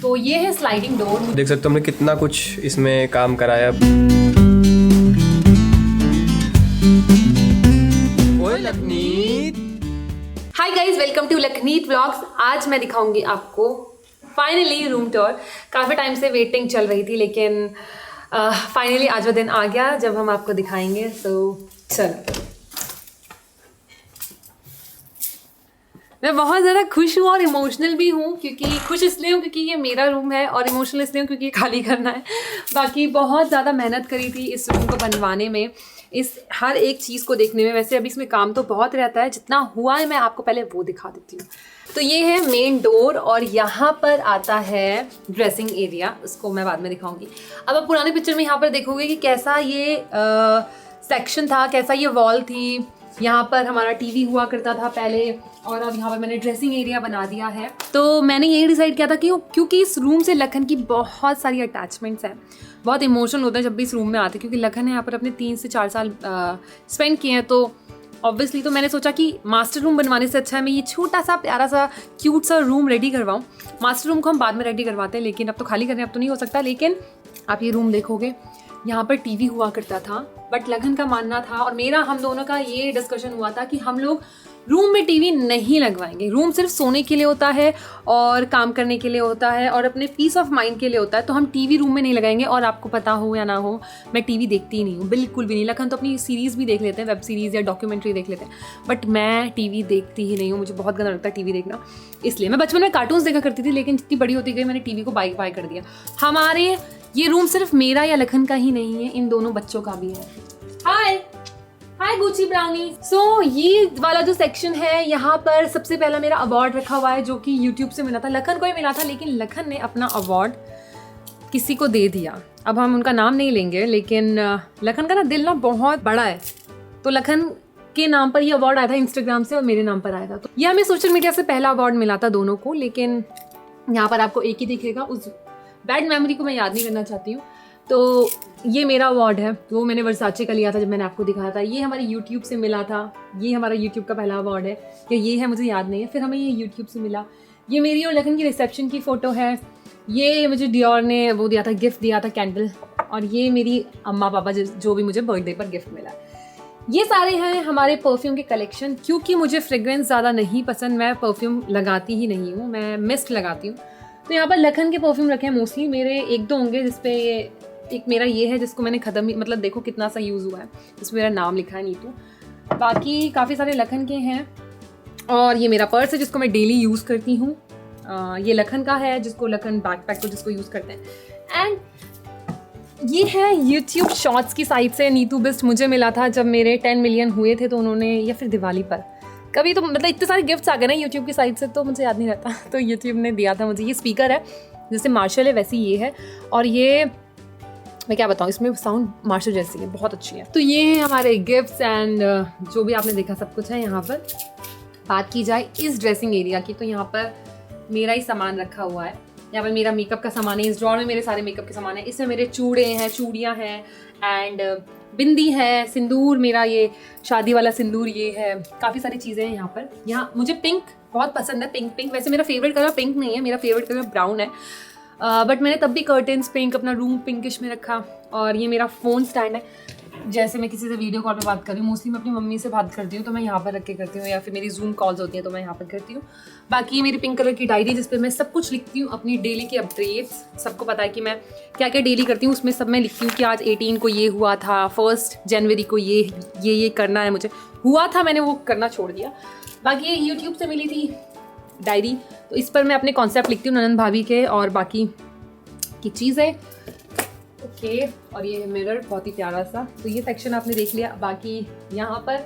तो ये है स्लाइडिंग डोर। देख सकते हो हमने कितना कुछ इसमें काम कराया। ओए Lakhneet. Hi guys, welcome to Lakhneet vlogs. आज मैं दिखाऊंगी आपको फाइनली रूम टूर। काफ़ी टाइम से वेटिंग चल रही थी, लेकिन फाइनली आज वो दिन आ गया जब हम आपको दिखाएंगे। सो चलो, मैं बहुत ज़्यादा खुश हूँ और इमोशनल भी हूँ, क्योंकि खुश इसलिए हूँ क्योंकि ये मेरा रूम है और इमोशनल इसलिए हूँ क्योंकि ये खाली करना है। बाकी बहुत ज़्यादा मेहनत करी थी इस रूम को बनवाने में, इस हर एक चीज़ को देखने में। वैसे अभी इसमें काम तो बहुत रहता है, जितना हुआ है मैं आपको पहले वो दिखा देती हूँ। तो ये है मेन डोर और यहाँ पर आता है ड्रेसिंग एरिया, उसको मैं बाद में दिखाऊंगी। अब आप पुराने पिक्चर में यहाँ पर देखोगे कि कैसा ये सेक्शन था, कैसा ये वॉल थी। यहाँ पर हमारा टीवी हुआ करता था पहले, और अब यहाँ पर मैंने ड्रेसिंग एरिया बना दिया है। तो मैंने यही डिसाइड किया था कि क्योंकि इस रूम से लखन की बहुत सारी अटैचमेंट्स हैं, बहुत इमोशनल होता है जब भी इस रूम में आते हैं, क्योंकि लखन ने यहाँ पर अपने 3 से 4 साल स्पेंड किए हैं। तो ऑब्वियसली तो मैंने सोचा कि मास्टर रूम बनवाने से अच्छा है मैं ये छोटा सा प्यारा सा क्यूट सा रूम रेडी करवाऊँ। मास्टर रूम को हम बाद में रेडी करवाते हैं, लेकिन अब तो खाली करने अब तो नहीं हो सकता। लेकिन आप ये रूम देखोगे, यहाँ पर टीवी हुआ करता था, बट लखन का मानना था और मेरा, हम दोनों का ये डिस्कशन हुआ था कि हम लोग रूम में टीवी नहीं लगवाएंगे। रूम सिर्फ सोने के लिए होता है और काम करने के लिए होता है और अपने पीस ऑफ माइंड के लिए होता है। तो हम टीवी रूम में नहीं लगाएंगे। और आपको पता हो या ना हो, मैं टीवी देखती ही नहीं हूँ, बिल्कुल भी नहीं। लखन तो अपनी सीरीज़ भी देख लेते हैं, वेब सीरीज़ या डॉक्यूमेंट्री देख लेते हैं, बट मैं टीवी देखती ही नहीं हूँ। मुझे बहुत गंदा लगता है टीवी देखना। इसलिए मैं बचपन में कार्टून्स देखा करती थी, लेकिन जितनी बड़ी होती गई मैंने टीवी को बाय कर दिया। हमारे ये रूम सिर्फ मेरा या लखन का ही नहीं है, इन दोनों बच्चों का भी है। हाय गुची ब्राउनी। सो ये वाला जो सेक्शन है, यहाँ पर सबसे पहला मेरा अवार्ड रखा हुआ है, जो कि यूट्यूब से मिला था। लखन को ही मिला था, लेकिन लखन ने अपना अवार्ड किसी को दे दिया। अब हम उनका नाम नहीं लेंगे, लेकिन लखन का ना दिल ना बहुत बड़ा है, तो लखन के नाम पर ये अवार्ड आया था इंस्टाग्राम से और मेरे नाम पर आया था। तो ये हमें सोशल मीडिया से पहला अवार्ड मिला था दोनों को, लेकिन यहाँ पर आपको एक ही दिखेगा। उस बैड मेमोरी को मैं याद नहीं करना चाहती हूँ। तो ये मेरा अवार्ड है, वो मैंने वर्साचे का लिया था जब मैंने आपको दिखाया था। ये हमारे यूट्यूब से मिला था, ये हमारा यूट्यूब का पहला अवार्ड है, या ये है मुझे याद नहीं है। फिर हमें ये यूट्यूब से मिला। ये मेरी और लखन की रिसेप्शन की फ़ोटो है। ये मुझे डियोर ने वो दिया था, गिफ्ट दिया था, कैंडल। और ये मेरी अम्मा पापा जो भी मुझे बर्थडे पर गिफ्ट मिला। ये सारे हैं हमारे परफ्यूम के कलेक्शन। क्योंकि मुझे फ्रेग्रेंस ज़्यादा नहीं पसंद, मैं परफ्यूम लगाती ही नहीं हूँ, मैं मिस्ट लगाती हूँ। तो यहाँ पर लखन के परफ्यूम रखे हैं मोस्टली। मेरे 1-2 होंगे जिसपे एक मेरा ये है जिसको मैंने ख़त्म ही, मतलब देखो कितना सा यूज़ हुआ है, इसमें मेरा नाम लिखा है नीतू। बाकी काफ़ी सारे लखन के हैं। और ये मेरा पर्स है जिसको मैं डेली यूज़ करती हूँ। ये लखन का है, जिसको लखन बैकपैक को जिसको यूज़ करते हैं। एंड ये है यूट्यूब शॉर्ट्स की साइट से नीतू बिस्ट मुझे मिला था जब मेरे 10 मिलियन हुए थे, तो उन्होंने, या फिर दिवाली पर कभी, तो मतलब इतने सारे गिफ्ट्स आ गए ना यूट्यूब की साइट से, तो मुझे याद नहीं रहता। तो यूट्यूब ने दिया था मुझे। ये स्पीकर है जैसे मार्शल है वैसी ये है, और ये मैं क्या बताऊँ, इसमें साउंड मार्शल जैसी है, बहुत अच्छी है। तो ये हैं हमारे गिफ्ट्स एंड जो भी आपने देखा सब कुछ है यहाँ पर। बात की जाए इस ड्रेसिंग एरिया की, तो यहाँ पर मेरा ही सामान रखा हुआ है। यहाँ पर मेरा मेकअप का सामान है, इस ड्रॉर में मेरे सारे मेकअप के सामान है। इसमें मेरे चूड़े हैं, चूड़ियाँ हैं, एंड बिंदी है, सिंदूर, मेरा ये शादी वाला सिंदूर ये है। काफ़ी सारी चीज़ें हैं यहाँ पर। यहाँ मुझे पिंक बहुत पसंद है, पिंक। वैसे मेरा फेवरेट कलर पिंक नहीं है, मेरा फेवरेट कलर ब्राउन है, बट मैंने तब भी कर्टेन्स पिंक, अपना रूम पिंकिश में रखा। और ये मेरा फ़ोन स्टैंड है, जैसे मैं किसी से वीडियो कॉल पे बात कर रही हूँ, मोस्टली मैं अपनी मम्मी से बात करती हूँ तो मैं यहाँ पर रख के करती हूँ, या फिर मेरी जूम कॉल्स होती हैं तो मैं यहाँ पर करती हूँ। बाकी मेरी पिंक कलर की डायरी, जिस पे मैं सब कुछ लिखती हूँ, अपनी डेली की अपडेट्स। सबको पता है कि मैं क्या क्या डेली करती हूँ, उसमें सब मैं लिखती हूँ कि आज 18 को ये हुआ था, 1 जनवरी को ये करना है मुझे, हुआ था, मैंने वो करना छोड़ दिया। बाकी ये यूट्यूब से मिली थी डायरी, तो इस पर मैं अपने कॉन्सेप्ट लिखती हूँ, ननन भाभी के और बाकी की चीज़ें। ओके, और ये है मिरर, बहुत ही प्यारा सा। तो ये सेक्शन आपने देख लिया। बाकी यहाँ पर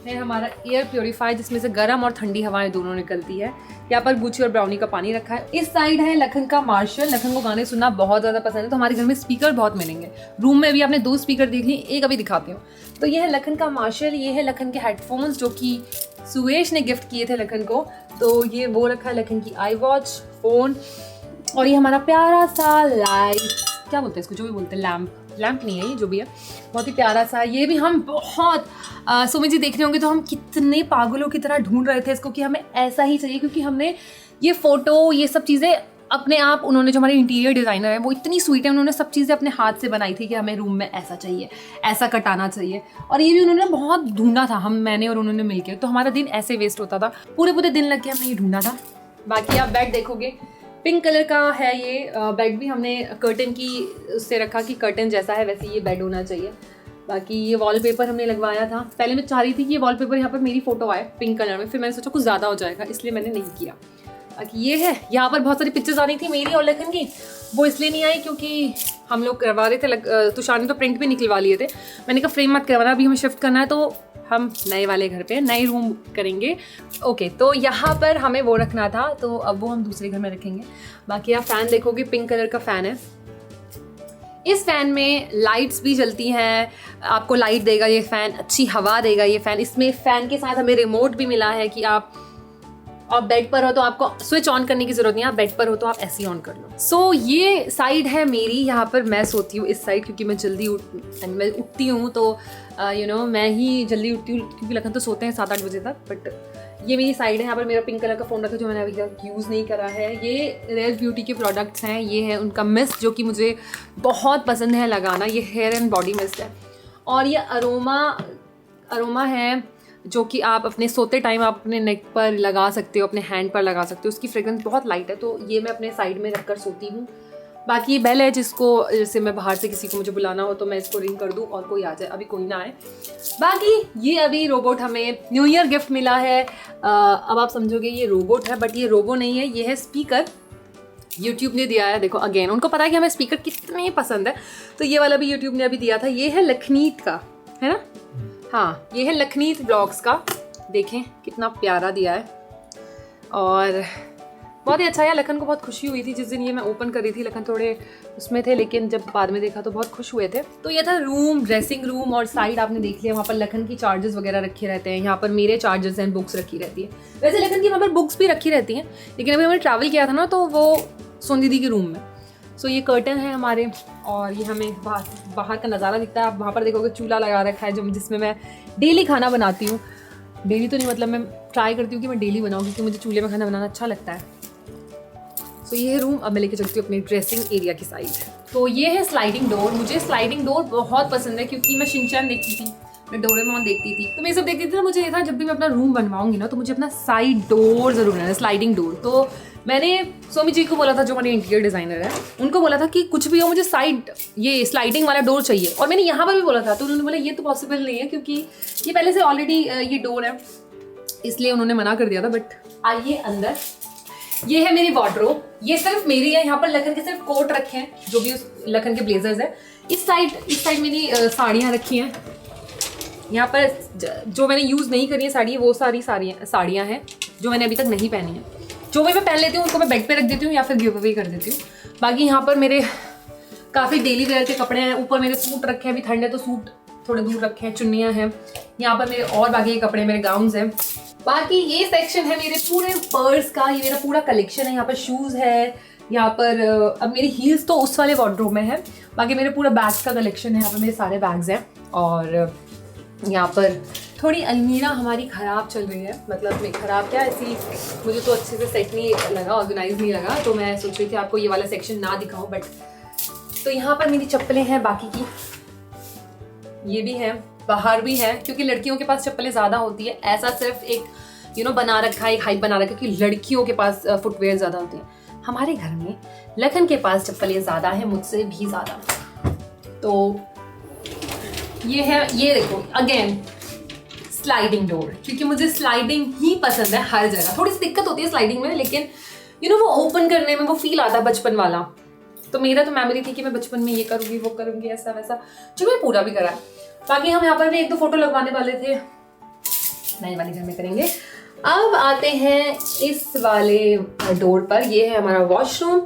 है हमारा एयर प्योरीफायर, जिसमें से गर्म और ठंडी हवाएं दोनों निकलती है। यहाँ पर गुची और ब्राउनी का पानी रखा है। इस साइड है लखन का मार्शल। लखन को गाने सुनना बहुत ज़्यादा पसंद है, तो हमारे घर में स्पीकर बहुत मिलेंगे। रूम में भी आपने 2 स्पीकर देख लिए, एक अभी दिखाती हूँ। तो ये है लखन का मार्शल, ये है लखन के हेडफोन्स जो कि सुवेश ने गिफ्ट किए थे लखन को। तो ये वो रखा है, लखन की आई वॉच, फ़ोन, और ये हमारा प्यारा सा लाइट, क्या बोलते हैं इसको, जो भी बोलते हैं, लैंप नहीं है ये, जो भी है, बहुत ही प्यारा सा। ये भी हम बहुत सुमित जी देख रहे होंगे तो हम कितने पागलों की तरह ढूंढ रहे थे इसको कि हमें ऐसा ही चाहिए, क्योंकि हमने ये फ़ोटो, ये सब चीज़ें अपने आप उन्होंने, जो हमारे इंटीरियर डिज़ाइनर है वो इतनी स्वीट है, उन्होंने सब चीज़ें अपने हाथ से बनाई थी कि हमें रूम में ऐसा चाहिए, ऐसा कटाना चाहिए। और ये भी उन्होंने बहुत ढूंढा था, मैंने और उन्होंने मिलकर, तो हमारा दिन ऐसे वेस्ट होता था, पूरे दिन लग के हमने ये ढूंढा था। बाकी आप बेड देखोगे, पिंक कलर का है ये बेड भी, हमने कर्टन की उससे रखा कि कर्टन जैसा है वैसे ये बेड होना चाहिए। बाकी ये वॉलपेपर हमने लगवाया था, पहले मैं चाह रही थी कि ये वॉलपेपर यहाँ पर मेरी फ़ोटो आए पिंक कलर में, फिर मैंने सोचा कुछ ज़्यादा हो जाएगा, इसलिए मैंने नहीं किया। बाकी ये है, यहाँ पर बहुत सारी पिक्चर्स आ रही थी मेरी और लखन की, वो इसलिए नहीं आई क्योंकि हम लोग करवा रहे थे, तुषार ने तो प्रिंट भी निकलवा लिए थे। मैंने कहा फ्रेम मत करवाना, अभी हमें शिफ्ट करना है तो हम नए वाले घर पे नए रूम करेंगे। ओके, तो यहाँ पर हमें वो रखना था, तो अब वो हम दूसरे घर में रखेंगे। बाकी आप फ़ैन देखोगे, पिंक कलर का फ़ैन है। इस फ़ैन में लाइट्स भी जलती हैं, आपको लाइट देगा ये फ़ैन, अच्छी हवा देगा ये फ़ैन। इसमें फ़ैन के साथ हमें रिमोट भी मिला है कि आप बेड पर हो तो आपको स्विच ऑन करने की ज़रूरत नहीं है, आप बेड पर हो तो आप ऐसे ही ऑन कर लो। सो ये साइड है मेरी, यहाँ पर मैं सोती हूँ इस साइड, क्योंकि मैं जल्दी मैं उठती हूँ, तो मैं ही जल्दी उठती हूँ, क्योंकि लखन तो सोते हैं 7-8 बजे तक। बट ये मेरी साइड है, यहाँ पर मेरा पिंक कलर का फ़ोन रखा जो मैंने अभी तक यूज़ नहीं करा है। ये रेयर ब्यूटी के प्रोडक्ट्स हैं, ये है उनका मिस्ट जो कि मुझे बहुत पसंद है लगाना, ये हेयर एंड बॉडी मिस्ट है। और ये अरोमा है जो कि आप अपने सोते टाइम आप अपने नेक पर लगा सकते हो, अपने हैंड पर लगा सकते हो, उसकी फ्रेग्रेंस बहुत लाइट है, तो ये मैं अपने साइड में रखकर सोती हूँ। बाकी ये बेल है जिसको, जैसे मैं बाहर से किसी को मुझे बुलाना हो तो मैं इसको रिंग कर दूँ और कोई आ जाए, अभी कोई ना आए। बाकी ये अभी रोबोट हमें न्यू ईयर गिफ्ट मिला है। अब आप समझोगे ये रोबोट है, बट ये रोबो नहीं है, ये है स्पीकर, यूट्यूब ने दिया है। देखो अगेन, उनको पता है कि हमें स्पीकर कितने पसंद है, तो ये वाला भी यूट्यूब ने अभी दिया था। ये है लखनीत का, है ना? हाँ, ये है लखनीत ब्लॉग्स का, देखें कितना प्यारा दिया है और बहुत ही अच्छा है। लखन को बहुत खुशी हुई थी जिस दिन ये मैं ओपन कर रही थी, लखन थोड़े उसमें थे, लेकिन जब बाद में देखा तो बहुत खुश हुए थे। तो ये था रूम, ड्रेसिंग रूम, और साइड आपने देख लिया, वहाँ पर लखन की चार्जेस वगैरह रखे रहते हैं, यहाँ पर मेरे चार्जेस एंड बुक्स रखी रहती है। वैसे लखन की वहाँ पर बुक्स भी रखी रहती हैं, लेकिन अभी हमने ट्रैवल किया था ना, तो वो सोन दीदी के रूम में। सो ये कर्टन है हमारे, और ये हमें बाहर का नज़ारा दिखता है। आप वहाँ पर देखोगे चूल्हा लगा रखा है जिसमें मैं डेली खाना बनाती हूँ। डेली तो नहीं, मतलब मैं ट्राई करती हूँ कि मैं डेली बनाऊँ, क्योंकि मुझे चूल्हे में खाना बनाना अच्छा लगता है। तो ये है रूम। अब मैं लेके चलती हूँ अपने ड्रेसिंग एरिया की साइड। तो ये है स्लाइडिंग डोर। मुझे स्लाइडिंग डोर बहुत पसंद है, क्योंकि मैं शिनचैन देखती थी, मैं डोरेमोन देखती थी, तो मैं सब देखती थी ना। मुझे ये था जब भी मैं अपना रूम बनवाऊंगी ना, तो मुझे अपना साइड डोर जरूर रहना है, स्लाइडिंग डोर। तो मैंने सोमी जी को बोला था, जो हमारे इंटीरियर डिज़ाइनर है, उनको बोला था कि कुछ भी हो मुझे साइड ये स्लाइडिंग वाला डोर चाहिए। और मैंने यहाँ पर भी बोला था, तो उन्होंने बोला ये तो पॉसिबल नहीं है, क्योंकि ये पहले से ऑलरेडी ये डोर है, इसलिए उन्होंने मना कर दिया था। बट आइए अंदर, ये है मेरी वार्डरोब। ये सिर्फ मेरी है, यहाँ पर लखन के सिर्फ कोट रखे हैं, जो भी लखन के ब्लेजर्स है। इस साइड मेरी साड़ियाँ रखी हैं। यहाँ पर जो मैंने यूज़ नहीं करी है साड़ी, वो सारी साड़ियाँ हैं जो मैंने अभी तक नहीं पहनी है। जो भी मैं पहन लेती हूँ उनको मैं बेड पे रख देती हूँ या फिर गिव अवे कर देती हूँ। बाकी यहाँ पर मेरे काफ़ी डेली वेयर के कपड़े हैं। ऊपर मेरे सूट रखे हैं, अभी ठंड है तो सूट थोड़े दूर रखे हैं, चुन्नियाँ हैं। यहाँ पर मेरे और बाकी के कपड़े, मेरे गाउन्स हैं। बाकी ये सेक्शन है मेरे पूरे पर्स का, ये मेरा पूरा कलेक्शन है। यहाँ पर शूज़ है, यहाँ पर अब मेरी हील्स तो उस वाले वार्डरोब में है। बाकी मेरे पूरा बैग्स का कलेक्शन है, यहाँ पर मेरे सारे बैग्स हैं। और यहाँ पर थोड़ी अलमीरा हमारी ख़राब चल रही है, मतलब मैं ख़राब क्या, ऐसी मुझे तो अच्छे से सेट नहीं लगा, ऑर्गेनाइज नहीं लगा, तो मैं सोच रही थी आपको ये वाला सेक्शन ना दिखाऊं। बट तो यहाँ पर मेरी चप्पलें हैं, बाकी की ये भी हैं, बाहर भी है, क्योंकि लड़कियों के पास चप्पलें ज़्यादा होती है। ऐसा सिर्फ एक बना रखा है, एक हाइप बना रखा है कि लड़कियों के पास फुटवेयर ज़्यादा होते हैं। हमारे घर में लखन के पास चप्पलें ज़्यादा हैं, मुझसे भी ज़्यादा। तो ये है, ये देखो अगेन स्लाइडिंग डोर, क्योंकि मुझे स्लाइडिंग ही पसंद है हर जगह। थोड़ी सी दिक्कत होती है स्लाइडिंग में, लेकिन वो ओपन करने में वो फील आता है बचपन वाला। तो मेरा तो मेमोरी थी कि मैं बचपन में ये करूँगी, वो करूँगी, ऐसा वैसा, जो मैं पूरा भी करा। बाकी हम यहाँ पर भी 1-2 फोटो लगवाने वाले थे, नए वाले घर में करेंगे। अब आते हैं इस वाले डोर पर। ये है हमारा वॉशरूम।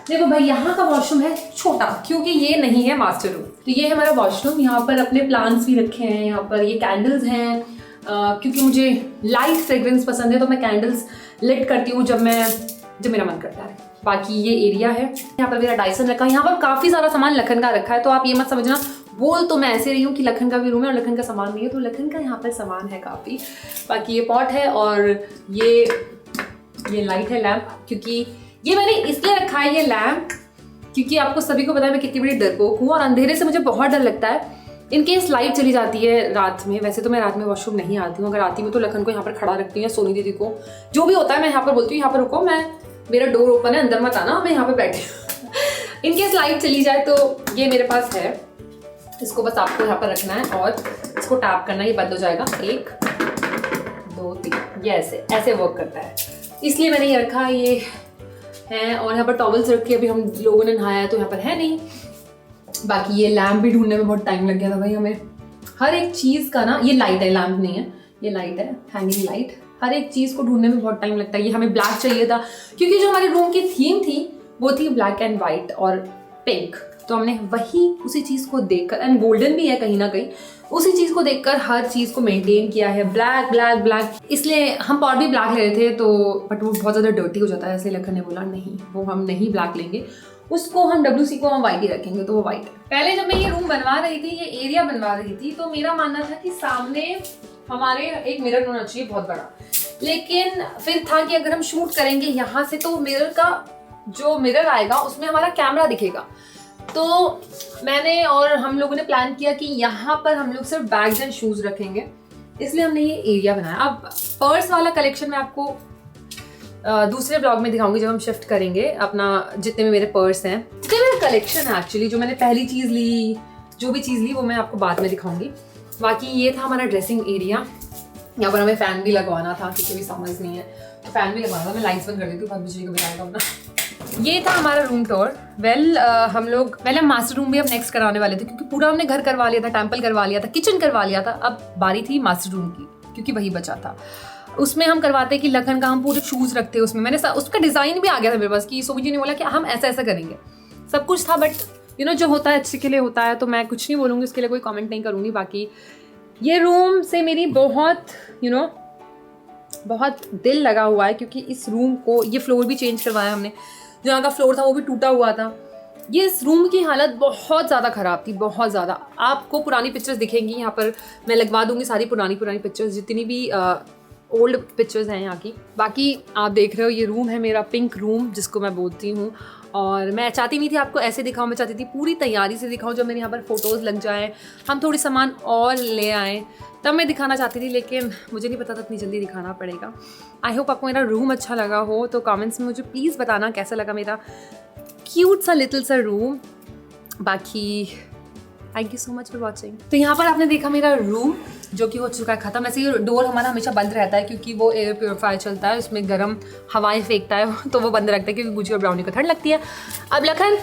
देखो भाई, यहाँ का वॉशरूम है छोटा, क्योंकि ये नहीं है मास्टर रूम। तो ये है हमारा वॉशरूम। यहाँ पर अपने प्लांट्स भी रखे हैं, यहाँ पर ये कैंडल्स हैं, क्योंकि मुझे लाइट फ्रेग्रेंस पसंद है, तो मैं कैंडल्स लिट करती हूँ जब मेरा मन करता है। बाकी ये एरिया है, यहाँ पर मेरा डाइसन रखा है। यहाँ पर काफ़ी सारा सामान लखन का रखा है, तो आप ये मत समझना बोल तो मैं ऐसे रही हूँ कि लखन का भी रूम है और लखन का सामान नहीं है, तो लखन का यहाँ पर सामान है काफ़ी। बाकी ये पॉट है, और ये ये लाइट है लैम्प, क्योंकि ये मैंने इसलिए रखा है ये लैम्प क्योंकि आपको सभी को पता है मैं कितनी बड़ी डरपोक हूँ और अंधेरे से मुझे बहुत डर लगता है। इन केस लाइट चली जाती है रात में, वैसे तो मैं रात में वॉशरूम नहीं आती हूँ, अगर आती हूँ तो लखन को यहाँ पर खड़ा रखती हूँ या सोनी दीदी को, जो भी होता है मैं यहाँ पर बोलती हूँ यहाँ पर रुको, मेरा डोर ओपन है, अंदर मत आना, मैं यहाँ पर बैठी हूँ। इन केस लाइट चली जाए तो ये मेरे पास है, इसको बस आपको यहाँ पर रखना है और इसको टैप करना, ये बंद हो जाएगा। 1 2 3, ये ऐसे वर्क करता है, इसलिए मैंने ये रखा। ये है और यहाँ पर टॉवल्स रख के अभी हम लोगों ने नहाया है तो यहाँ पर है नहीं। बाकी ये लैम्प भी ढूंढने में बहुत टाइम लग गया था भाई हमें, हर एक चीज़ का ना, ये लाइट है, लैम्प नहीं है, ये लाइट है, हैंगिंग लाइट। हर एक चीज़ को ढूंढने में बहुत टाइम लगता है। ये हमें ब्लैक चाहिए था क्योंकि जो हमारे रूम की थीम थी वो थी ब्लैक एंड वाइट और पिंक, तो हमने वही उसी चीज़ को देखकर, एंड गोल्डन भी है कहीं ना कहीं, उसी चीज़ को देखकर हर चीज़ को मेंटेन किया है, ब्लैक ब्लैक ब्लैक। इसलिए हम पॉट भी ब्लैक ले रहे थे तो बट वो बहुत ज़्यादा डर्टी हो जाता है, इसलिए लखन ने बोला नहीं, वो हम नहीं ब्लैक लेंगे, उसको हम WC को हम वाइट ही रखेंगे, तो वो वाइट है। पहले जब मैं ये रूम बनवा रही थी, ये एरिया बनवा रही थी, तो मेरा मानना था कि सामने हमारे एक मिरर होना चाहिए बहुत बड़ा, लेकिन फिर था कि अगर हम शूट करेंगे यहाँ से तो मिरर का जो मिरर आएगा उसमें हमारा कैमरा दिखेगा, तो मैंने और हम लोगों ने प्लान किया कि यहाँ पर हम लोग सिर्फ बैग्स एंड शूज रखेंगे, इसलिए हमने ये एरिया बनाया। अब पर्स वाला कलेक्शन मैं आपको दूसरे ब्लॉग में दिखाऊंगी जब हम शिफ्ट करेंगे अपना, जितने भी मेरे पर्स हैं, जितने मेरा कलेक्शन है एक्चुअली, जो मैंने पहली चीज़ ली, जो भी चीज़ ली वो मैं आपको बाद में दिखाऊंगी। बाकी ये था हमारा ड्रेसिंग एरिया, यहाँ पर हमें फ़ैन भी लगवाना था क्योंकि भी समझ नहीं है, तो फ़ैन भी लगवाना था। मैं लाइट्स बंद कर देती हूँ, बहुत बिजली का बिल आएगा अपना। ये था हमारा रूम टूर। हम लोग पहले मास्टर रूम भी अब नेक्स्ट कराने वाले थे क्योंकि पूरा हमने घर करवा लिया था, टेम्पल करवा लिया था, किचन करवा लिया था, अब बारी थी मास्टर रूम की क्योंकि वही बचा था। उसमें हम करवाते कि लखन का हम पूरे शूज़ रखते, उसमें मैंने उसका डिज़ाइन भी आ गया था मेरे पास कि सोमी जी ने बोला कि हम ऐसा ऐसा करेंगे, सब कुछ था, बट जो होता है अच्छे के लिए होता है, तो मैं कुछ नहीं बोलूँगी, उसके लिए कोई कमेंट नहीं करूँगी। बाकी ये रूम से मेरी बहुत बहुत दिल लगा हुआ है क्योंकि इस रूम को, ये फ्लोर भी चेंज करवाया हमने, जो यहाँ का फ्लोर था वो भी टूटा हुआ था। ये इस रूम की हालत बहुत ज़्यादा ख़राब थी, बहुत ज़्यादा। आपको पुरानी पिक्चर्स दिखेंगी यहाँ पर, मैं लगवा दूँगी सारी पुरानी पिक्चर्स, जितनी भी ओल्ड पिक्चर्स हैं यहाँ की। बाकी आप देख रहे हो ये रूम है मेरा, पिंक रूम जिसको मैं बोलती हूँ, और मैं चाहती नहीं थी आपको ऐसे दिखाऊं, मैं चाहती थी पूरी तैयारी से दिखाऊं, जब मेरे यहाँ पर फ़ोटोज़ लग जाएँ, हम थोड़ी सामान और ले आएँ, तब मैं दिखाना चाहती थी, लेकिन मुझे नहीं पता था इतनी जल्दी दिखाना पड़ेगा। आई होप आपको मेरा रूम अच्छा लगा हो, तो कमेंट्स में मुझे प्लीज़ बताना कैसा लगा मेरा क्यूट सा लिटिल सा रूम। बाकी thank you so much for watching. तो यहाँ पर आपने देखा मेरा रूम जो कि हो चुका है ख़त्म। ऐसे ये डोर हमारा हमेशा बंद रहता है क्योंकि वो एयर प्योरीफायर चलता है, उसमें गर्म हवाएं फेंकता है, तो वो बंद रखता है क्योंकि गुजी और ब्राउनी को ठंड लगती है। अब लखन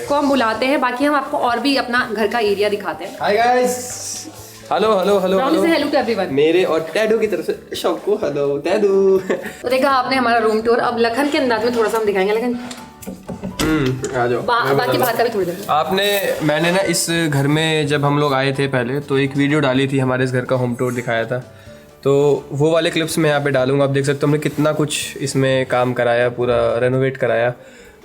को हम बुलाते हैं, बाकी हम आपको और भी अपना घर का एरिया दिखाते हैं। Hi guys, hello hello hello brownie से हेलो टू एवरीवन। मेरे और टैडू की तरफ से सबको हेलो टैडू। तो देखा आपने हमारा रूम टूर। अब लखन के अंदाज में थोड़ा सा हम दिखाएंगे, लेकिन आ जाओ। बाकी बाहर का भी थोड़ी देर। मैंने ना इस घर में जब हम लोग आए थे पहले, तो एक वीडियो डाली थी, हमारे इस घर का होम टूर दिखाया था, तो वो वाले क्लिप्स मैं यहाँ पे डालूंगा। आप देख सकते हो हमने कितना कुछ इसमें काम कराया, पूरा रेनोवेट कराया।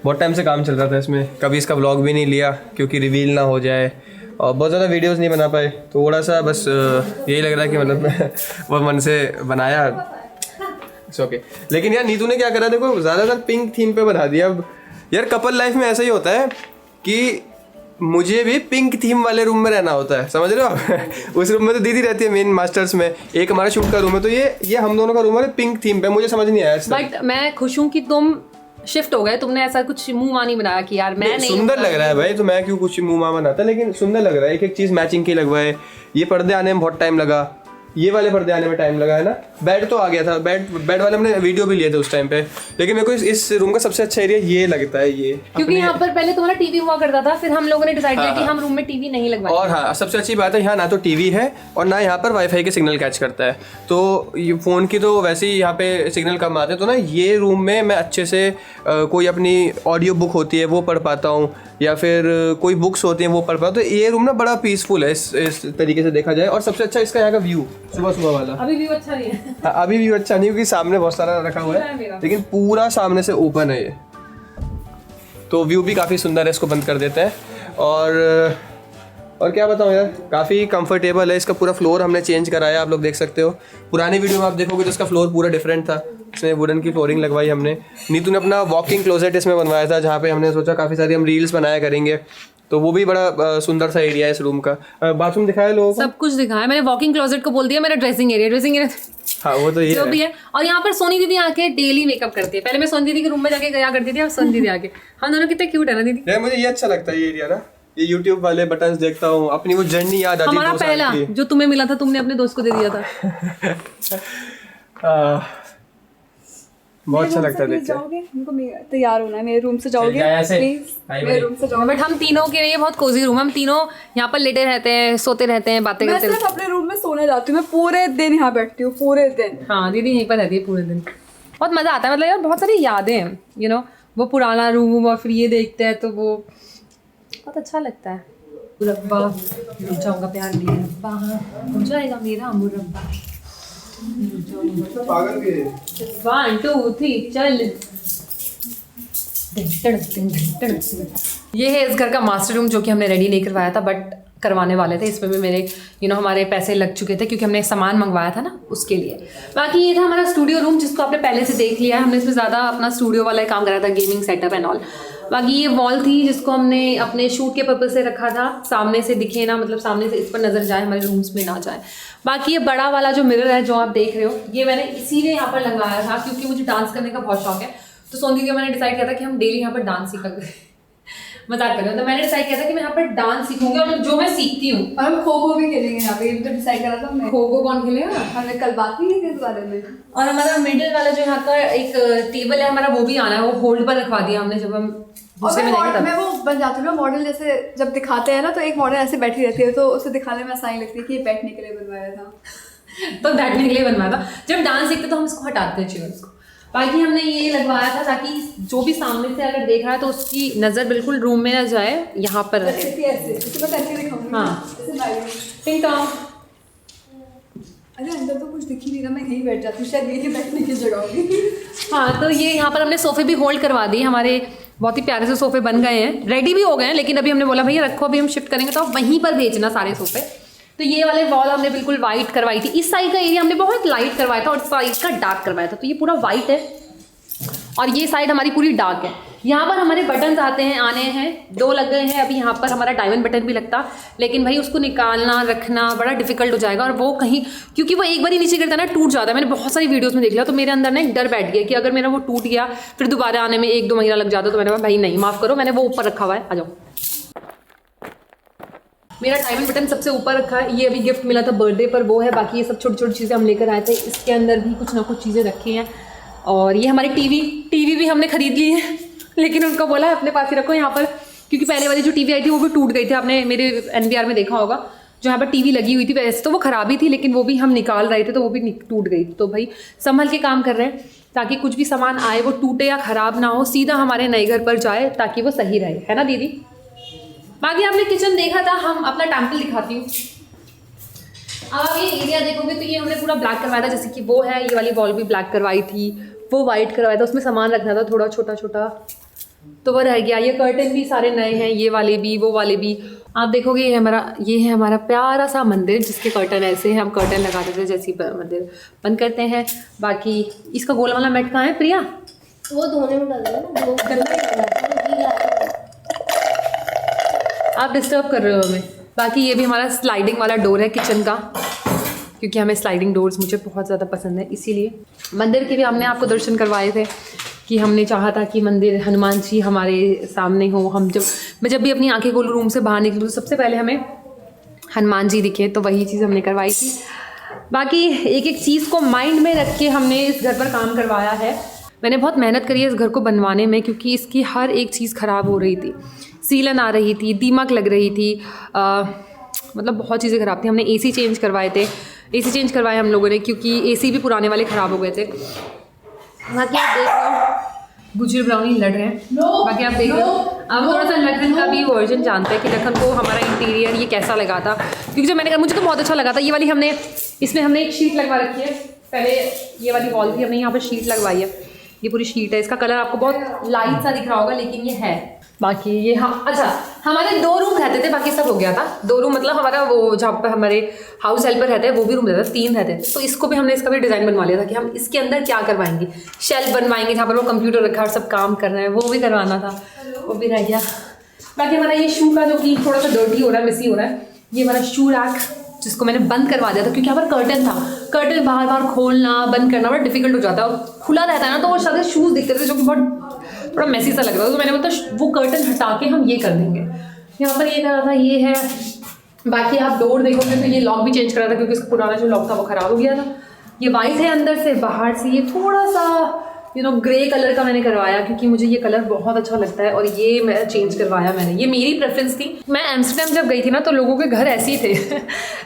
बहुत टाइम से काम चल रहा था इसमें, कभी इसका व्लॉग भी नहीं लिया क्योंकि रिवील ना हो जाए, और बहुत ज़्यादा वीडियोस नहीं बना पाए, तो थोड़ा सा बस यही लग रहा है कि मतलब मैं वो मन से बनाया। ओके, लेकिन यार नीतू ने क्या करा, देखो ज़्यादातर पिंक थीम पे बना दिया। अब यार कपल लाइफ में ऐसा ही होता है कि मुझे भी पिंक थीम वाले रूम में रहना होता है, समझ रहे हो आप? उस रूम में तो दीदी रहती है मेन मास्टर्स में, एक हमारा शूट का रूम है, तो ये हम दोनों का रूम है पिंक थीम पे। मुझे समझ नहीं आया, बट मैं खुश हूँ कि तुम शिफ्ट हो गए, तुमने ऐसा कुछ मुंह नहीं बनाया कि यार मैं नहीं। सुंदर लग रहा है भाई, तो मैं क्यों कुछ मुंह बनाता, लेकिन सुंदर लग रहा है। एक एक चीज मैचिंग की लगवाए, ये पर्दे आने में बहुत टाइम लगा, ये वाले पर्दे आने में टाइम लगा है ना। बेड तो आ गया था, बेड वाले हमने वीडियो भी लिए थे उस टाइम पे, लेकिन मेरे को इस रूम का सबसे अच्छा एरिया ये लगता है, ये क्योंकि यहाँ पर पहले तुम्हारा टीवी हुआ करता था, फिर हम लोगों ने डिसाइड किया कि हम रूम में टीवी नहीं लगवाएंगे। और हाँ, सबसे अच्छी बात है यहाँ ना तो टीवी है और ना यहाँ पर वाईफाई के सिग्नल कैच करता है, तो ये फ़ोन की तो वैसे ही यहाँ पे सिग्नल कम आते हैं, तो ना ये रूम में मैं अच्छे से कोई अपनी ऑडियो बुक होती है वो पढ़ पाता हूँ, या फिर कोई बुक्स होती हैं वो पढ़ पाता हूँ। तो ये रूम ना बड़ा पीसफुल है इस तरीके से देखा जाए। और सबसे अच्छा इसका यहाँ का व्यू, सुबह सुबह वाला। अभी व्यू अच्छा नहीं है। अभी व्यू अच्छा नहीं, क्योंकि सामने बहुत सारा रखा हुआ है, लेकिन पूरा सामने से ओपन है ये, तो व्यू भी काफ़ी सुंदर है। इसको बंद कर देते हैं। और क्या बताऊँ यार, काफ़ी कंफर्टेबल है। इसका पूरा फ्लोर हमने चेंज कराया, आप लोग देख सकते हो। पुरानी वीडियो में आप देखोगे तो इसका फ्लोर पूरा डिफरेंट था, इसमें वुडन की फ्लोरिंग लगवाई हमने। नीतू ने अपना वॉकिंग क्लोजेट इसमें बनवाया था, जहाँ पे हमने सोचा काफ़ी सारी हम रील्स बनाया करेंगे, तो वो भी बड़ा सुंदर सा एरिया है इस रूम का। बाथरूम दिखाया लोगों को? सब कुछ दिखाया मैंने। वॉकिंग क्लोजेट को बोल दिया मेरा ड्रेसिंग एरिया हाँ वो तो ये जो भी है। और यहाँ पर सोनी दीदी आके डेली मेकअप करती है। पहले मैं सोनी दीदी के रूम में जाके गया करती थी, अब सोनी दीदी आके। हम दोनों कितने क्यूट है ना दीदी। यार मुझे ये अच्छा लगता है ये एरिया ना, ये YouTube वाले बटन्स देखता हूँ, अपनी वो जर्नी याद आती है। हमारा पहला जो तुम्हें मिला था, तुमने अपने दोस्त को दे दिया था। बहुत अच्छा लगता है देख के। जाओगे? उनको तैयार होना है, मेरे रूम से जाओगे प्लीज? मेरे रूम से जाओ। बट हम तीनों के लिए बहुत कोजी रूम है। हम तीनों यहाँ पर लेटे रहते हैं, सोते रहते हैं, बातें मैं करते सिर्फ अपने रूम में सोने जाती हूँ, मैं पूरे दिन यहाँ बैठती हूँ, पूरे दिन। हाँ दीदी यहीं पर रहती है पूरे दिन। बहुत मजा आता है, मतलब यार बहुत सारी यादें हैं, यू नो, वो पुराना रूम और फिर ये देखते हैं तो वो बहुत अच्छा लगता है। मुरब्बा रुक जाऊंगा प्यार मेरा रब्बा, हो जाएगा मेरा मुरब्बा। पागल के 1 2 3 चल। ये है इस घर का मास्टर रूम, जो कि हमने रेडी नहीं करवाया था बट करवाने वाले थे। इसमें भी मेरे हमारे पैसे लग चुके थे क्योंकि हमने सामान मंगवाया था ना उसके लिए। बाकी ये था हमारा स्टूडियो रूम, जिसको आपने पहले से देख लिया है। हमने इसमें ज़्यादा अपना स्टूडियो वाला काम करा था, गेमिंग सेटअप एंड ऑल। बाकी ये वॉल थी जिसको हमने अपने शूट के पर्पज से रखा था, सामने से दिखे ना, मतलब सामने से इस पर नजर जाए, हमारे रूम्स में ना जाए। बाकी ये बड़ा वाला जो मिरर है जो आप देख रहे हो, ये मैंने इसीलिए यहाँ पर लगाया था क्योंकि मुझे डांस करने का बहुत शौक है। तो सोनी को मैंने डिसाइड किया था कि हम डेली यहाँ पर डांस सीखा करें। मजाक कर रहे हो, तो मैंने डिसाइड किया था कि मैं यहाँ पर डांस सीखूंगी और जो मैं सीखती हूँ। और हम खो खो भी खेलेंगे यहाँ पे, ये भी तो डिसाइड करा था हमने। खो खो कौन खेलेगा? हमने कल बात नहीं की थी इस बारे में। और हमारा मिडिल वाला जो यहाँ का एक टेबल है हमारा, वो भी आना है, वो होल्ड पर रखवा दिया हमने जब हम दूसरे में जाएंगे तब। मैं वो बन जाती हूँ ना मॉडल, जैसे जब दिखाते हैं ना तो एक मॉडल ऐसे बैठी रहती है, तो उसे दिखाने में आसानी लगती है कि ये बैठने के लिए बनवाया था। तो बैठने के लिए बनवाया था। जब डांस सीखते तो हम इसको हटाते हैं चेयर्स को। बाकी हमने ये लगवाया था ताकि जो भी सामने से अगर देख रहा है तो उसकी नज़र बिल्कुल रूम में ना जाए, यहाँ पर रहे। ऐसे दिखाऊंगी। हाँ। टिंग टॉन्ग। अरे अंदर तो कुछ दिख ही नहीं रहा, मैं यहीं बैठ जाती हूँ, शायद यही बैठने की जगह होगी। हाँ तो ये यहाँ पर हमने सोफे भी होल्ड करवा दिए। हमारे बहुत ही प्यारे से सोफे बन गए हैं, रेडी भी हो गए हैं, लेकिन अभी हमने बोला भैया रखो, अभी हम शिफ्ट करेंगे तो आप वहीं पर भेजना सारे सोफे। तो ये वाले वॉल हमने बिल्कुल वाइट करवाई थी। इस साइड का एरिया हमने बहुत लाइट करवाया था और इस साइड का डार्क करवाया था। तो ये पूरा वाइट है और ये साइड हमारी पूरी डार्क है। यहाँ पर हमारे बटन आते हैं, आने हैं, 2 लग गए हैं। अभी यहाँ पर हमारा डायमंड बटन भी लगता, लेकिन भाई उसको निकालना रखना बड़ा डिफिकल्ट हो जाएगा। और वो कहीं, क्योंकि वो एक बार ही नीचे गिरता है ना, टूट जाता है। मैंने बहुत सारी वीडियोस में देख लिया, तो मेरे अंदर ना एक डर बैठ गया कि अगर मेरा वो टूट गया फिर दोबारा आने में 1-2 महीना लग जाता। तो मैंने कहा भाई नहीं, माफ़ करो, मैंने वो ऊपर रखा हुआ है, आ जाओ। मेरा डायमंड बटन सबसे ऊपर रखा है, ये अभी गिफ्ट मिला था बर्थडे पर, वो है। बाकी ये सब छोटी छोटी चीज़ें हम लेकर आए थे। इसके अंदर भी कुछ ना कुछ चीज़ें रखी हैं। और ये हमारी टीवी भी हमने खरीद ली है, लेकिन उनको बोला है अपने पास ही रखो यहाँ पर, क्योंकि पहले वाली जो टीवी आई थी वो भी टूट गई थी। आपने मेरे NVR में देखा होगा, जो यहाँ पर टीवी लगी हुई थी, वैसे तो वो खराब ही थी, लेकिन वो भी हम निकाल रहे थे तो वो भी टूट गई। तो भाई संभल के काम कर रहे हैं ताकि कुछ भी सामान आए वो टूटे या ख़राब ना हो, सीधा हमारे नए घर पर जाए ताकि वो सही रहे, है ना दीदी? बाकी आपने किचन देखा था, हम अपना टेम्पल दिखाती हूँ। अब आप ये एरिया देखोगे तो ये हमने पूरा ब्लैक करवाया था, जैसे कि वो है, ये वाली वॉल भी ब्लैक करवाई थी, वो वाइट करवाया था, उसमें सामान रखना था थोड़ा छोटा छोटा, तो वो रह गया। ये कर्टन भी सारे नए हैं, ये वाले भी, वो वाले भी। आप देखोगे ये है हमारा प्यारा सा मंदिर, जिसके कर्टन ऐसे हैं, हम कर्टन लगाते थे जैसे मंदिर बंद करते हैं। बाकी इसका गोला वाला मैट कहाँ है प्रिया? वो धोने में डाल दो, आप डिस्टर्ब कर रहे हो हमें। बाकी ये भी हमारा स्लाइडिंग वाला डोर है किचन का, क्योंकि हमें स्लाइडिंग डोर्स मुझे बहुत ज़्यादा पसंद है, इसीलिए। मंदिर के भी हमने आपको दर्शन करवाए थे कि हमने चाहा था कि मंदिर हनुमान जी हमारे सामने हो। मैं जब भी अपनी आंखें खोलूँ रूम से बाहर निकलूँ तो सबसे पहले हमें हनुमान जी दिखे, तो वही चीज़ हमने करवाई थी। बाकी एक एक चीज़ को माइंड में रख के हमने इस घर पर काम करवाया है। मैंने बहुत मेहनत करी है इस घर को बनवाने में, क्योंकि इसकी हर एक चीज़ ख़राब हो रही थी, सीलन आ रही थी, दीमक लग रही थी, मतलब बहुत चीज़ें ख़राब थी। हमने AC चेंज करवाए थे, AC चेंज करवाए हम लोगों ने, क्योंकि AC भी पुराने वाले ख़राब हो गए थे। बाकी आप देख लो गुजर ब्राउनी लड़ रहे हैं। बाकी आप देख लो, अब थोड़ा सा लखन का भी वर्जन जानते हैं कि लखन को हमारा इंटीरियर ये कैसा लगा था, क्योंकि जब मैंने, मुझे तो बहुत अच्छा लगा था। ये वाली इसमें हमने एक शीट लगवा रखी है, पहले ये वाली वॉल थी, हमने यहाँ पर शीट लगवाई है। ये पूरी शीट है, इसका कलर आपको बहुत लाइट सा दिख रहा होगा, लेकिन ये है बाकी ये हाँ अच्छा हमारे 2 रूम रहते थे, बाकी सब हो गया था। 2 रूम मतलब हमारा वो जहाँ पर हमारे हाउस हेल्पर रहते हैं वो भी रूम रहता था, 3 रहते थे। तो इसको भी हमने इसका भी डिज़ाइन बनवा लिया था कि हम इसके अंदर क्या करवाएंगे, शेल्फ बनवाएंगे जहाँ पर वो कंप्यूटर रखा और सब काम करना है, वो भी करवाना था, वो भी रह गया। बाकी हमारा ये शू का जो कि थोड़ा सा डर्टी हो रहा है, मिसी हो रहा है, ये हमारा शू रैक जिसको मैंने बंद करवा दिया था क्योंकि यहाँ पर कर्टन था। कर्टन बार बार खोलना बंद करना बड़ा डिफिकल्ट हो जाता है, और खुला रहता है ना तो वो सारे शूज़ दिखते थे जो कि बहुत थोड़ा मैसी सा लग रहा था। तो मैंने बोला वो कर्टन हटा के हम ये कर देंगे। यहाँ पर ये करा था, ये है। बाकी आप डोर देखोगे तो ये लॉक भी चेंज करा था क्योंकि इसका पुराना जो लॉक था वो ख़राब हो गया था। ये वाइट है अंदर से, बाहर से ये थोड़ा सा ग्रे कलर का मैंने करवाया क्योंकि मुझे ये कलर बहुत अच्छा लगता है, और ये मैं चेंज करवाया मैंने, ये मेरी प्रेफरेंस थी। मैं एम्स्टरडेम जब गई थी ना तो लोगों के घर ऐसे ही थे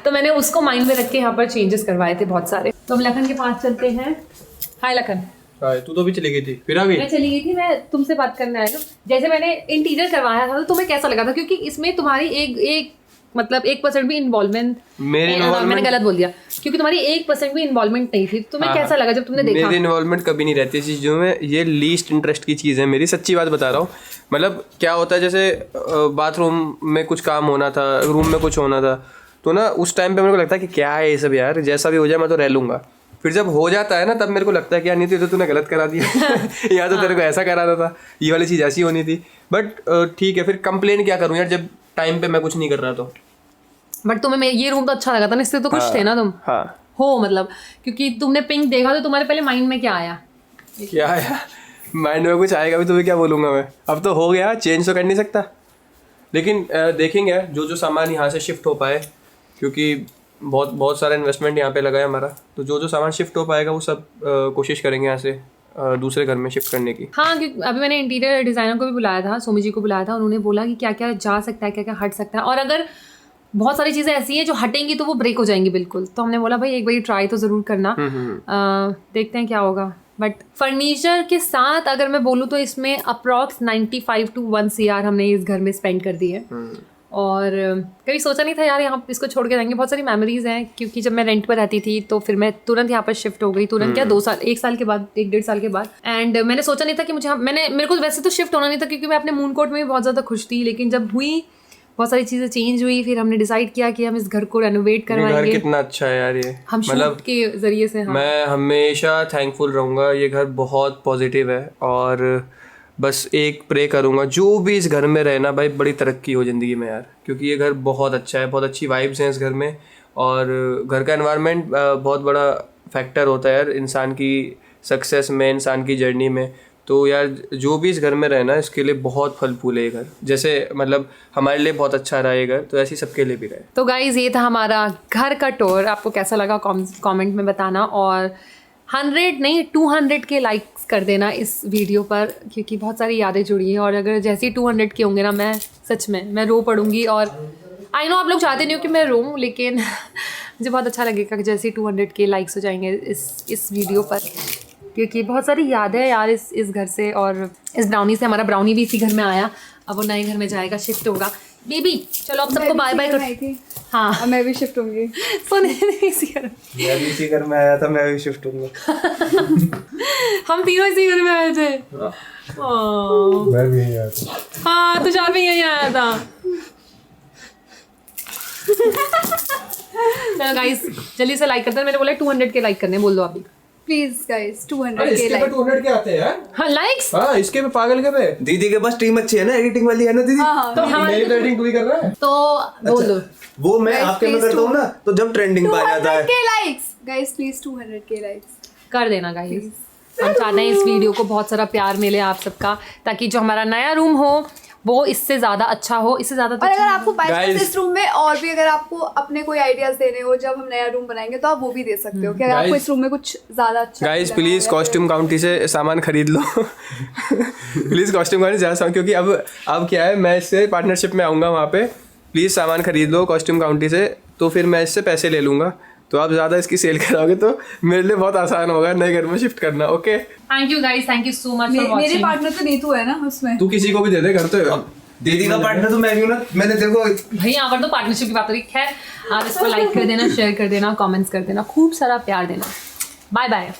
तो मैंने उसको माइंड में रख के यहाँ पर चेंजेस करवाए थे बहुत सारे। तो हम लखन के पास चलते हैं। हाय लखन। तू तो भी चली गई थी, फिर आ गई? मैं चली गई थी, मैं तुमसे बात करने आया था। जैसे मैंने इंटीरियर करवाया था तो तुम्हें कैसा लगा था, क्योंकि इसमें तुम्हारी एक मतलब 1% भी इन्वॉल्वमेंट, मैंने गलत बोल दिया, क्योंकि तुम्हारी 1% भी इन्वॉल्वमेंट नहीं थी। तुम्हें कैसा लगा जब तुमने देखा? मेरी इन्वॉल्वमेंट कभी नहीं रहती चीज़ों में, ये लीस्ट इंटरेस्ट की चीज़ है मेरी, सच्ची बात बता रहा हूँ। मतलब क्या होता है, जैसे बाथरूम में कुछ काम होना था, रूम में कुछ होना था, तो ना उस टाइम पे मेरे को लगता है कि क्या है ये सब यार, जैसा भी हो जाए मैं तो रह लूँगा। फिर जब हो जाता है ना तब मेरे को लगता है कि यार नहीं तो तूने गलत करा दिया या तो तेरे को ऐसा कराना था, ये वाली चीज़ ऐसी होनी थी। बट ठीक है, फिर कंप्लेन क्या करूँ यार जब टाइम पे मैं कुछ नहीं कर रहा तो। बट तुम्हें ये रूम तो अच्छा लगा था ना, इससे तो खुश थे ना तुम? हाँ हो मतलब, क्योंकि तुमने पिंक देखा तो तुम्हारे पहले माइंड में क्या आया? क्या आया माइंड में? कुछ आएगा भी तुम्हें क्या बोलूँगा मैं, अब तो हो गया, चेंज तो कर नहीं सकता। लेकिन देखेंगे जो सामान यहाँ से शिफ्ट हो पाए, क्योंकि बहुत सारा इन्वेस्टमेंट यहाँ पे लगा है हमारा, तो जो सामान शिफ्ट हो पाएगा वो सब कोशिश करेंगे यहाँ से दूसरे घर में शिफ्ट करने की। हाँ, क्योंकि अभी मैंने इंटीरियर डिज़ाइनर को भी बुलाया था, सोमी जी को बुलाया था, उन्होंने बोला कि क्या क्या जा सकता है, क्या क्या हट सकता है, और अगर बहुत सारी चीज़ें ऐसी हैं जो हटेंगी तो वो ब्रेक हो जाएंगी बिल्कुल। तो हमने बोला भाई एक बार ट्राई तो ज़रूर करना, देखते हैं क्या होगा। बट फर्नीचर के साथ अगर मैं बोलूँ तो इसमें अप्रॉक्स 95 to 1 CR हमने इस घर में स्पेंड कर दी है। और कभी सोचा नहीं था यार यहाँ इसको छोड़ के जाएंगे। बहुत सारी मेमोरीज हैं, क्योंकि जब मैं रेंट पर रहती थी तो फिर मैं तुरंत यहाँ पर शिफ्ट हो गई, तुरंत क्या 1 साल के बाद, 1-1.5 साल के बाद। एंड मैंने सोचा नहीं था कि मुझे मेरे को वैसे तो शिफ्ट होना नहीं था, क्योंकि मैं अपने मून कोट में भी बहुत ज़्यादा खुश थी। लेकिन जब हुई बहुत सारी चीज़ें चेंज हुई, फिर हमने डिसाइड किया कि हम इस घर को रेनोवेट करवाएंगे। घर कितना अच्छा है यार ये, हम मतलब के जरिए से। हाँ। मैं हमेशा थैंकफुल रहूँगा, ये घर बहुत पॉजिटिव है, और बस एक प्रे करूँगा जो भी इस घर में रहना भाई बड़ी तरक्की हो ज़िंदगी में यार, क्योंकि ये घर बहुत अच्छा है, बहुत अच्छी वाइब्स हैं इस घर में, और घर का एनवायरनमेंट बहुत बड़ा फैक्टर होता है यार इंसान की सक्सेस में, इंसान की जर्नी में। तो यार जो भी इस घर में रहना इसके लिए बहुत फल फूल है ये घर, जैसे मतलब हमारे लिए बहुत अच्छा रहा ये घर, तो ऐसे सबके लिए भी रहे। तो गाइज ये था हमारा घर का टूर, आपको कैसा लगा कमेंट में बताना, और 100 नहीं 200 के लाइक्स कर देना इस वीडियो पर, क्योंकि बहुत सारी यादें जुड़ी हैं। और अगर जैसे ही 200 के होंगे ना, मैं सच में मैं रो पड़ूंगी। और आई नो आप लोग चाहते नहीं हो कि मैं रोऊं, लेकिन मुझे बहुत अच्छा लगेगा कि जैसे ही 200 के लाइक्स हो जाएंगे इस वीडियो पर, क्योंकि बहुत सारी यादें हैं यार इस घर से। और इस ब्राउनी से, हमारा ब्राउनी भी इसी घर में आया, अब वो नए घर में जाएगा, शिफ्ट होगा। बेबी चलो अब सबको बाय बाय कर। हाँ अब मैं भी शिफ्ट होंगी। सोने इसी घर, मैं भी इसी घर में आया था, मैं भी शिफ्ट होऊंगा। हम तीनों इसी घर में आए थे। मैं भी यहीं आया था। हाँ तुषार भी यहीं आया था। चलो गाइस जल्दी से लाइक करते हैं, मैंने बोला 200 के लाइक करने, बोल दो अभी प्लीज गाइस 200 अरे के इसके पे लाइक। 200 के आते हैं यार। हाँ लाइक्स। हाँ इसके पे पागल के पे। दीदी के पास टीम अच्छी है ना, एडिटिंग वाली है ना दीदी। तो हमारी मेरी तो एडिटिंग तू ही कर रहा है। तो बोल दो। वो मैं आपके में करता हूँ ना, तो जब ट्रेंडिंग पे आ जाता 200 है। के लाइक्स गाइस, प्लीज 200 के लाइक्स कर देना गाइस। हम चाहते हैं इस वीडियो को बहुत सारा प्यार मिले आप सबका, ताकि जो हमारा नया रूम हो वो इससे ज़्यादा अच्छा हो, इससे ज़्यादा तो और अगर आपको बाय Guys, चांस इस रूम में और भी अगर आपको अपने कोई आइडियाज देने हो जब हम नया रूम बनाएंगे, तो आप वो भी दे सकते हो कि अगर आपको Guys, इस रूम में कुछ ज्यादा अच्छा गाइस लगा प्लीज हो या कॉस्ट्यूम काउंटी से सामान खरीद लो। प्लीज कॉस्ट्यूम काउंटी ज़्यादा सामान, क्योंकि अब क्या है, मैं इससे पार्टनरशिप में आऊँगा वहाँ पे। प्लीज़ सामान खरीद लो कॉस्ट्यूम काउंटी से, तो फिर मैं इससे पैसे ले लूँगा। तो आप ज़्यादा इसकी सेल कराओगे तो मेरे लिए बहुत आसान होगा नए घर में शिफ्ट करना। Okay thank you guys, thank you so much for मेरे वाचिंग। पार्टनर तो नीतू है ना उसमें। तू किसी को भी दे दे घर तो। दीदी का पार्टनर तो मैं भी हूँ ना, मैंने तेरे को भाई यहाँ पर तो पार्टनरशिप की बात हो रही है। आप इसको लाइक कर देना, शेयर कर देना, कमेंट्स कर देना, खूब सारा प्यार देना। Bye bye.